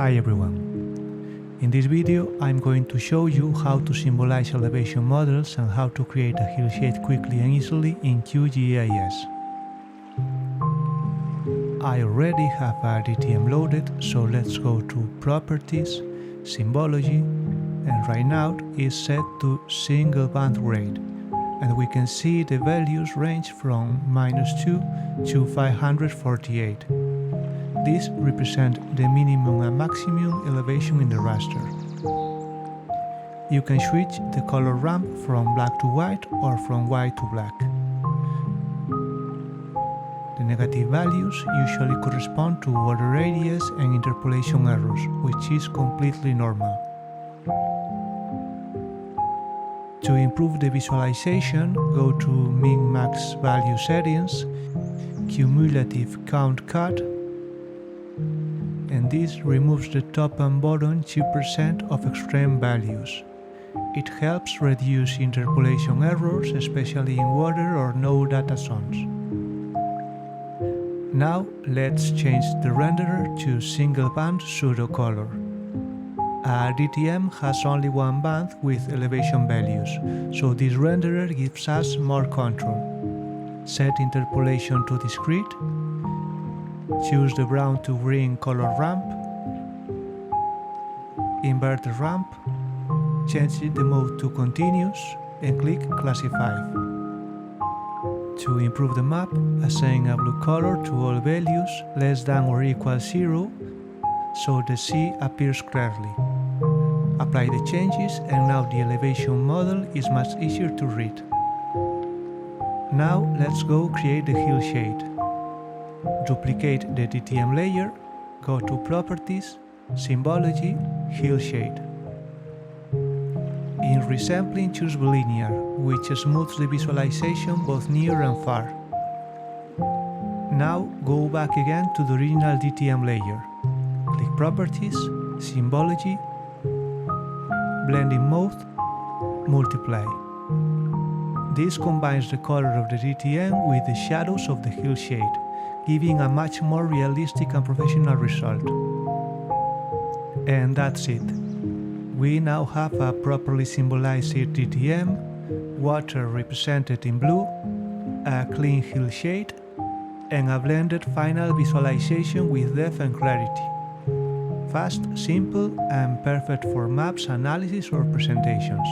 Hi everyone. In this video I'm going to show you how to symbolize elevation models and how to create a hillshade quickly and easily in QGIS. I already have a DTM loaded, so let's go to Properties, Symbology, and right now it's set to single band rate, and we can see the values range from -2 to 548. These represent the minimum and maximum elevation in the raster. You can switch the color ramp from black to white or from white to black. The negative values usually correspond to water radius and interpolation errors, which is completely normal. To improve the visualization, go to min-max value settings, cumulative count cut, and this removes the top and bottom 2% of extreme values. It helps reduce interpolation errors, especially in water or no data zones. Now let's change the renderer to single band pseudo color. A DTM has only one band with elevation values, so this renderer gives us more control. Set interpolation to discrete. Choose the brown to green color ramp, invert the ramp, change the mode to continuous, and click Classify. To improve the map, assign a blue color to all values less than or equal 0, so the sea appears clearly. Apply the changes, and now the elevation model is much easier to read. Now let's go create the hillshade. Duplicate the DTM layer, go to Properties, Symbology, Hillshade. In Resampling, choose Linear, which smooths the visualization both near and far. Now go back again to the original DTM layer. Click Properties, Symbology, Blending Mode, Multiply. This combines the color of the DTM with the shadows of the hillshade, giving a much more realistic and professional result. And that's it. We now have a properly symbolized DTM, water represented in blue, a clean hillshade, and a blended final visualization with depth and clarity. Fast, simple, and perfect for maps, analysis, or presentations.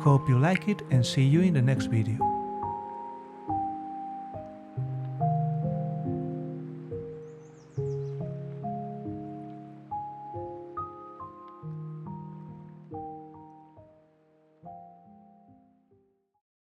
Hope you like it, and see you in the next video.